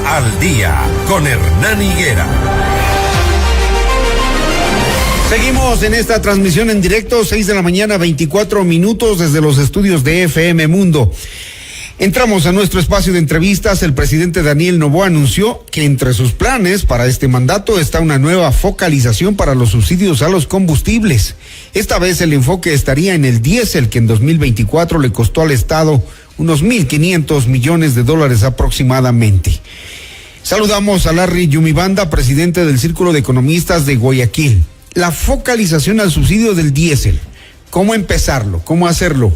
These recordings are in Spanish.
Al Día con Hernán Higuera. Seguimos en esta transmisión en directo, 6 de la mañana, 24 minutos desde los estudios de FM Mundo. Entramos a nuestro espacio de entrevistas. El presidente Daniel Noboa anunció que entre sus planes para este mandato está una nueva focalización para los subsidios a los combustibles. Esta vez el enfoque estaría en el diésel, que en 2024 le costó al Estado unos 1.500 millones de dólares aproximadamente. Saludamos a Larry Yumibanda, presidente del Círculo de Economistas de Guayaquil. La focalización al subsidio del diésel, ¿cómo empezarlo? ¿Cómo hacerlo?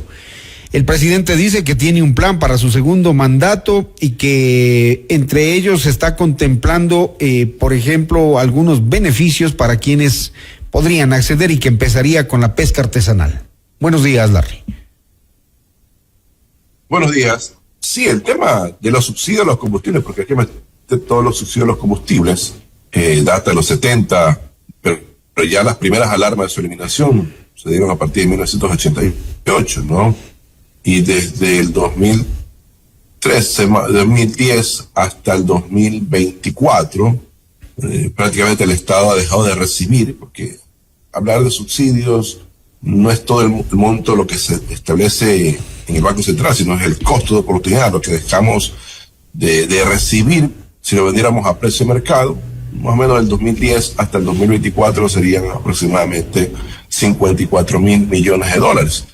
El presidente dice que tiene un plan para su segundo mandato y que entre ellos se está contemplando, por ejemplo, algunos beneficios para quienes podrían acceder y que empezaría con la pesca artesanal. Buenos días, Larry. Buenos días. Sí, el tema de los subsidios a los combustibles, porque aquí todos los subsidios a los combustibles data de los 70, pero ya las primeras alarmas de su eliminación se dieron a partir de 1988, ¿no? Y desde el 2010 hasta el 2024, prácticamente el Estado ha dejado de recibir, porque hablar de subsidios no es todo el monto lo que se establece en el Banco Central, sino es el costo de oportunidad, lo que dejamos de recibir si lo vendiéramos a precio de mercado. Más o menos del 2010 hasta el 2024 serían aproximadamente 54.000 millones de dólares.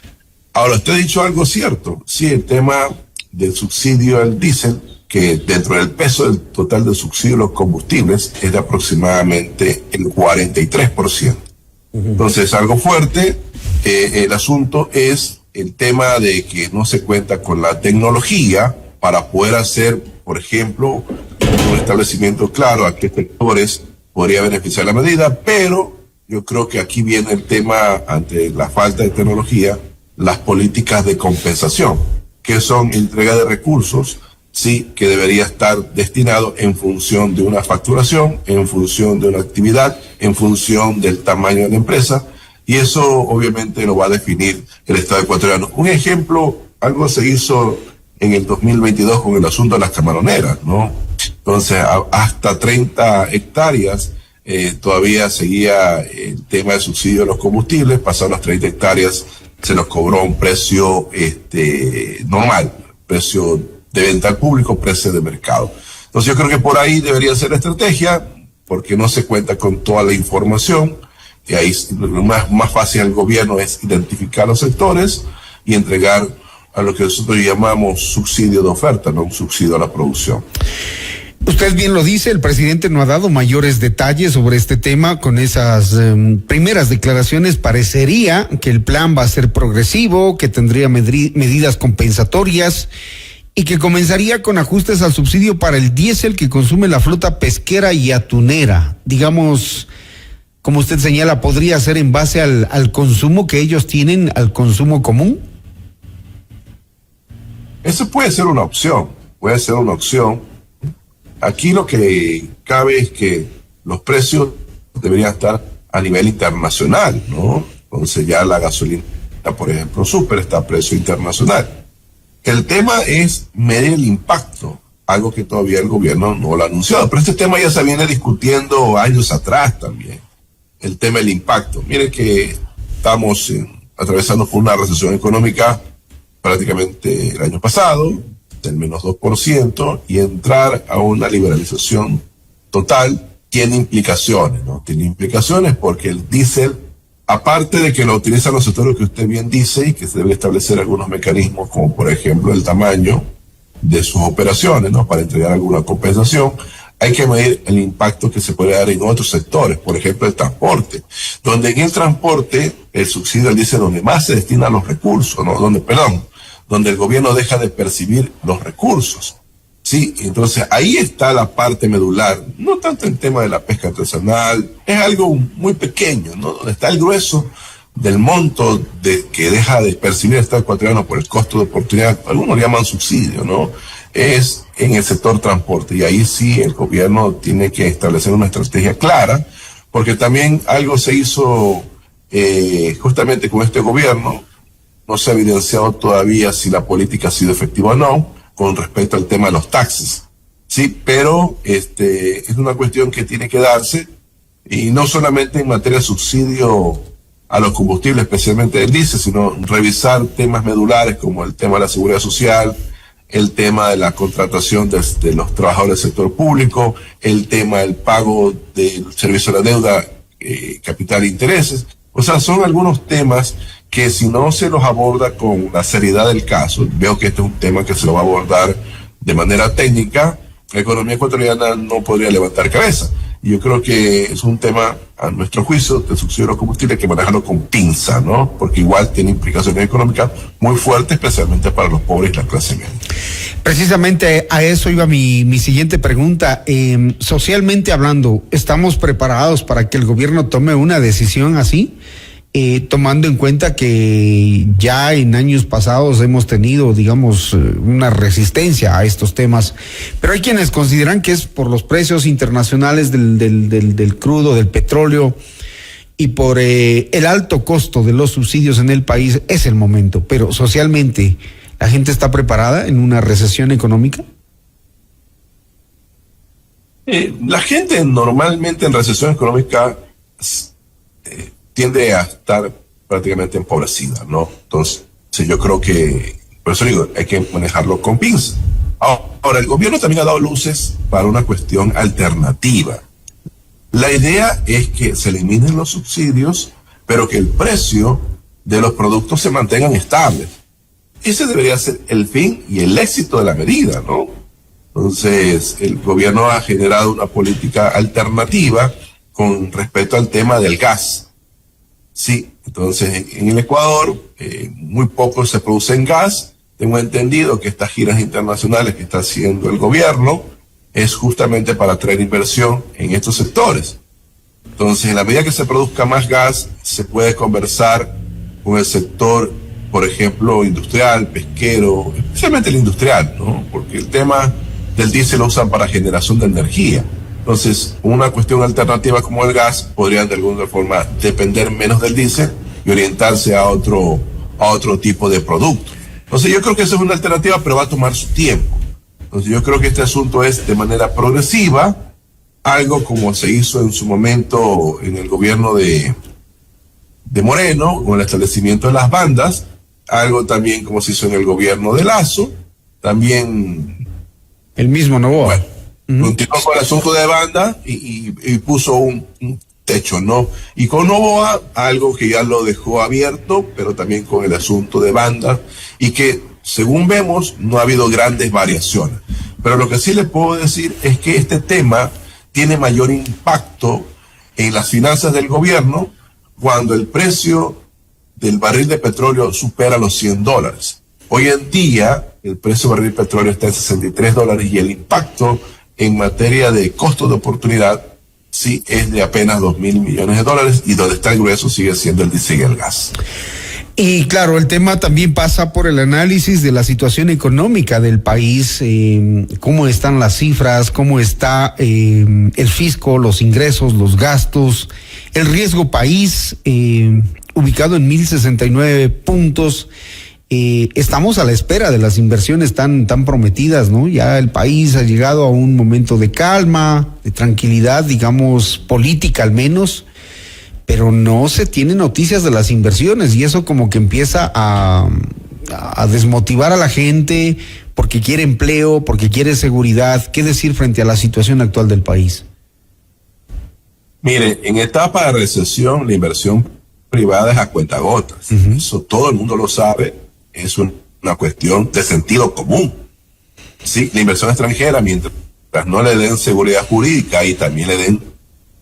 Ahora, usted ha dicho algo cierto. Sí, el tema del subsidio al diésel, que dentro del peso del total del subsidio a los combustibles es de aproximadamente el 43%. Entonces, algo fuerte. El asunto es el tema de que no se cuenta con la tecnología para poder hacer, por ejemplo, un establecimiento claro a qué sectores podría beneficiar la medida, pero yo creo que aquí viene el tema, ante la falta de tecnología, las políticas de compensación, que son entrega de recursos, sí, que debería estar destinado en función de una facturación, en función de una actividad, en función del tamaño de la empresa, y eso obviamente lo va a definir el Estado ecuatoriano. Un ejemplo, algo se hizo en el 2022 con el asunto de las camaroneras, ¿no? Entonces, hasta 30 hectáreas todavía seguía el tema de subsidio a los combustibles. Pasaron las 30 hectáreas, se nos cobró un precio normal, precio de venta al público, precio de mercado. Entonces yo creo que por ahí debería ser la estrategia, porque no se cuenta con toda la información, y ahí lo más fácil al gobierno es identificar los sectores y entregar a lo que nosotros llamamos subsidio de oferta, no un subsidio a la producción. Usted bien lo dice, el presidente no ha dado mayores detalles sobre este tema. Con esas primeras declaraciones parecería que el plan va a ser progresivo, que tendría medidas compensatorias y que comenzaría con ajustes al subsidio para el diésel que consume la flota pesquera y atunera. Digamos, como usted señala, ¿podría ser en base al consumo que ellos tienen, al consumo común? Eso puede ser una opción, Aquí lo que cabe es que los precios deberían estar a nivel internacional, ¿no? Entonces ya la gasolina, por ejemplo, súper está a precio internacional. El tema es medir el impacto, algo que todavía el gobierno no lo ha anunciado, pero este tema ya se viene discutiendo años atrás también, el tema del impacto. Mire que estamos atravesando por una recesión económica prácticamente el año pasado, del menos 2%, y entrar a una liberalización total tiene implicaciones, ¿no? Tiene implicaciones porque el diésel, aparte de que lo utilizan los sectores que usted bien dice y que se deben establecer algunos mecanismos, como por ejemplo el tamaño de sus operaciones, ¿no? Para entregar alguna compensación, hay que medir el impacto que se puede dar en otros sectores, por ejemplo el transporte, donde en el transporte el subsidio al diésel donde más se destina los recursos, ¿no? Donde el gobierno deja de percibir los recursos. Sí, entonces ahí está la parte medular, no tanto el tema de la pesca artesanal, es algo muy pequeño, ¿no? Donde está el grueso del monto que deja de percibir el Estado ecuatoriano por el costo de oportunidad, algunos le llaman subsidio, ¿no? Es en el sector transporte, y ahí sí el gobierno tiene que establecer una estrategia clara, porque también algo se hizo justamente con este gobierno. No se ha evidenciado todavía si la política ha sido efectiva o no con respecto al tema de los taxes. Sí, pero es una cuestión que tiene que darse, y no solamente en materia de subsidio a los combustibles, especialmente el diésel, sino revisar temas medulares como el tema de la seguridad social, el tema de la contratación de los trabajadores del sector público, el tema del pago del servicio de la deuda, capital e intereses. O sea, son algunos temas que si no se los aborda con la seriedad del caso, veo que este es un tema que se lo va a abordar de manera técnica, la economía ecuatoriana no podría levantar cabeza. Y yo creo que es un tema, a nuestro juicio, de subsidio a los combustibles, que manejarlo con pinza, ¿no? Porque igual tiene implicaciones económicas muy fuertes, especialmente para los pobres y la clase media. Precisamente a eso iba mi siguiente pregunta. Socialmente hablando, ¿estamos preparados para que el gobierno tome una decisión así? Tomando en cuenta que ya en años pasados hemos tenido, digamos, una resistencia a estos temas, pero hay quienes consideran que es por los precios internacionales del crudo, del petróleo, y por el alto costo de los subsidios en el país es el momento. Pero socialmente, ¿la gente está preparada en una recesión económica? La gente normalmente en recesión económica tiende a estar prácticamente empobrecida, ¿no? Entonces, yo creo que, por eso digo, hay que manejarlo con pinzas. Ahora, el gobierno también ha dado luces para una cuestión alternativa. La idea es que se eliminen los subsidios, pero que el precio de los productos se mantengan estables. Ese debería ser el fin y el éxito de la medida, ¿no? Entonces, el gobierno ha generado una política alternativa con respecto al tema del gas. Sí, entonces en el Ecuador muy poco se produce en gas. Tengo entendido que estas giras internacionales que está haciendo el gobierno es justamente para atraer inversión en estos sectores. Entonces, en la medida que se produzca más gas, se puede conversar con el sector, por ejemplo, industrial, pesquero, especialmente el industrial, ¿no? Porque el tema del diésel lo usan para generación de energía. Entonces, una cuestión alternativa como el gas podrían de alguna forma depender menos del diésel y orientarse a otro tipo de producto. Entonces, yo creo que esa es una alternativa, pero va a tomar su tiempo. Entonces, yo creo que este asunto es de manera progresiva, algo como se hizo en su momento en el gobierno de Moreno, con el establecimiento de las bandas, algo también como se hizo en el gobierno de Lazo, también... El mismo Noboa. Bueno, continuó con el asunto de banda y puso un techo, ¿no? Y con Noboa, algo que ya lo dejó abierto, pero también con el asunto de banda, y que, según vemos, no ha habido grandes variaciones. Pero lo que sí le puedo decir es que este tema tiene mayor impacto en las finanzas del gobierno cuando el precio del barril de petróleo supera los $100. Hoy en día, el precio del barril de petróleo está en $63 y el impacto en materia de costo de oportunidad sí es de apenas $2.000 millones, y donde está el grueso sigue siendo el diésel y el gas. Y claro, el tema también pasa por el análisis de la situación económica del país, cómo están las cifras, cómo está el fisco, los ingresos, los gastos, el riesgo país, ubicado en 1.069 puntos. Estamos a la espera de las inversiones tan prometidas, ¿no? Ya el país ha llegado a un momento de calma, de tranquilidad, digamos, política al menos, pero no se tienen noticias de las inversiones, y eso como que empieza a desmotivar a la gente porque quiere empleo, porque quiere seguridad. ¿Qué decir frente a la situación actual del país? Mire, en etapa de recesión, la inversión privada es a cuentagotas. Eso todo el mundo lo sabe. Es una cuestión de sentido común. Sí, la inversión extranjera, mientras no le den seguridad jurídica y también le den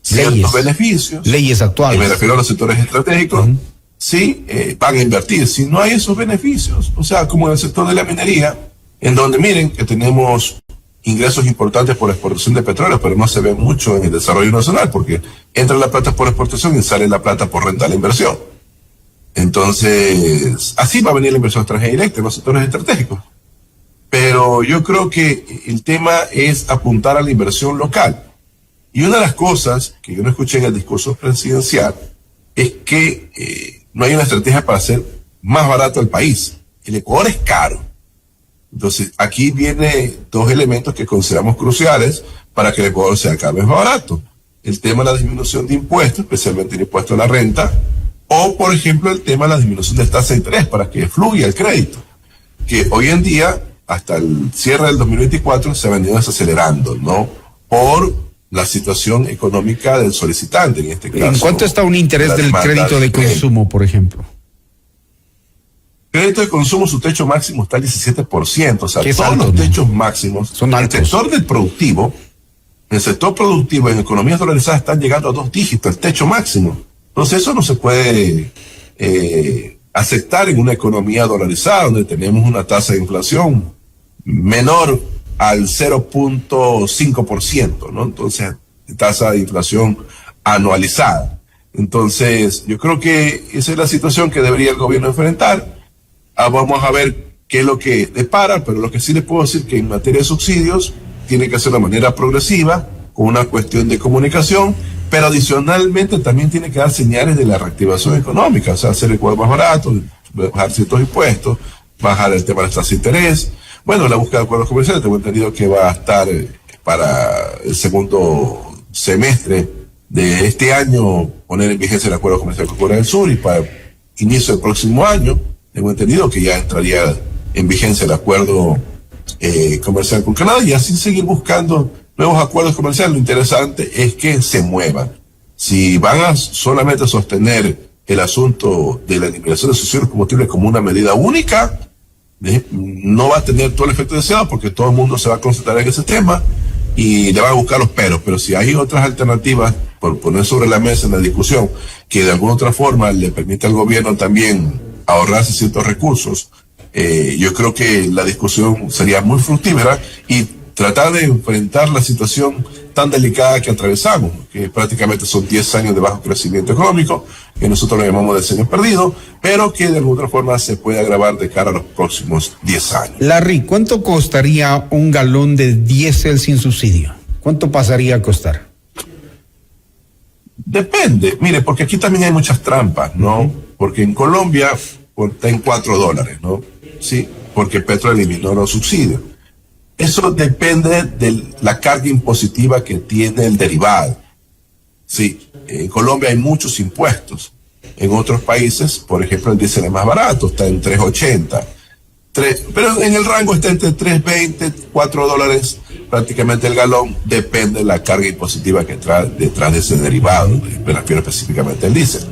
ciertos beneficios. Leyes actuales. Y me refiero a los sectores estratégicos. Sí, van a invertir. Si no hay esos beneficios, o sea, como en el sector de la minería, en donde miren que tenemos ingresos importantes por exportación de petróleo, pero no se ve mucho en el desarrollo nacional, porque entra la plata por exportación y sale la plata por renta de la inversión. Entonces, así va a venir la inversión extranjera directa en los sectores estratégicos. Pero yo creo que el tema es apuntar a la inversión local. Y una de las cosas que yo no escuché en el discurso presidencial es que no hay una estrategia para hacer más barato el país. El Ecuador es caro. Entonces, aquí viene dos elementos que consideramos cruciales para que el Ecuador sea cada vez más barato. El tema de la disminución de impuestos, especialmente el impuesto a la renta, o, por ejemplo, el tema de la disminución de tasa de interés para que fluya el crédito, que hoy en día, hasta el cierre del 2024, se ha venido desacelerando, ¿no? Por la situación económica del solicitante, en este caso. ¿En cuánto está un interés del crédito de consumo, por ejemplo? Crédito de consumo, su techo máximo está al 17%, o sea, todos alto, los ¿no? techos máximos Son altos. El sector productivo en economías dolarizadas están llegando a 2 dígitos, el techo máximo. Entonces eso no se puede aceptar en una economía dolarizada, donde tenemos una tasa de inflación menor al 0.5%, ¿no? Entonces, tasa de inflación anualizada. Entonces, yo creo que esa es la situación que debería el gobierno enfrentar. Vamos a ver qué es lo que depara, pero lo que sí les puedo decir que en materia de subsidios tiene que ser de manera progresiva, con una cuestión de comunicación, pero adicionalmente también tiene que dar señales de la reactivación económica, o sea, hacer el Ecuador más barato, bajar ciertos impuestos, bajar el tema de las tasas de interés. Bueno, la búsqueda de acuerdos comerciales, tengo entendido que va a estar para el segundo semestre de este año, poner en vigencia el acuerdo comercial con Corea del Sur, y para inicio del próximo año, tengo entendido que ya entraría en vigencia el acuerdo comercial con Canadá, y así seguir buscando nuevos acuerdos comerciales. Lo interesante es que se muevan. Si van a solamente sostener el asunto de la eliminación de subsidios combustibles como una medida única, no va a tener todo el efecto deseado, porque todo el mundo se va a concentrar en ese tema y le va a buscar los peros. Pero si hay otras alternativas por poner sobre la mesa en la discusión, que de alguna otra forma le permite al gobierno también ahorrarse ciertos recursos, yo creo que la discusión sería muy fructífera, y tratar de enfrentar la situación tan delicada que atravesamos, que prácticamente son 10 años de bajo crecimiento económico, que nosotros lo llamamos decenio perdido, pero que de alguna otra forma se puede agravar de cara a los próximos 10 años. Larry, ¿cuánto costaría un galón de diésel sin subsidio? ¿Cuánto pasaría a costar? Depende, mire, porque aquí también hay muchas trampas, ¿no? Porque en Colombia está en $4, ¿no? Sí, porque Petro eliminó los subsidios. Eso depende de la carga impositiva que tiene el derivado. Sí, en Colombia hay muchos impuestos. En otros países, por ejemplo, el diésel es más barato, está en $3.80. Pero en el rango está entre $3.20, $4 prácticamente el galón, depende de la carga impositiva que trae detrás de ese derivado, me refiero específicamente al diésel.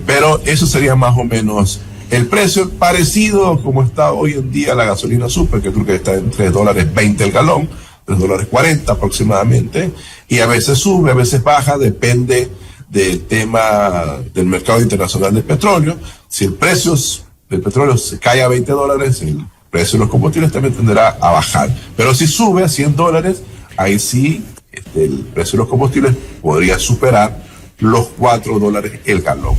Pero eso sería más o menos el precio, parecido como está hoy en día la gasolina super, que creo que está en $3.20 el galón, $3.40 aproximadamente, y a veces sube, a veces baja, depende del tema del mercado internacional del petróleo. Si el precio del petróleo se cae a $20, el precio de los combustibles también tenderá a bajar. Pero si sube a $100, ahí sí el precio de los combustibles podría superar los $4 el galón.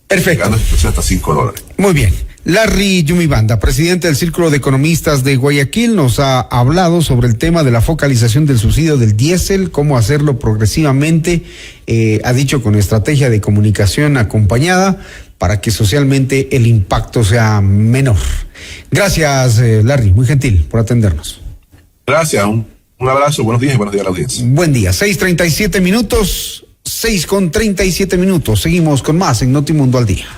Perfecto. Llegando hasta $5. Muy bien. Larry Yumibanda, presidente del Círculo de Economistas de Guayaquil, nos ha hablado sobre el tema de la focalización del subsidio del diésel, cómo hacerlo progresivamente, ha dicho con estrategia de comunicación acompañada para que socialmente el impacto sea menor. Gracias, Larry, muy gentil por atendernos. Gracias, un abrazo, buenos días y buenos días a la audiencia. Buen día, 6:37, 6:37. Seguimos con más en Notimundo al Día.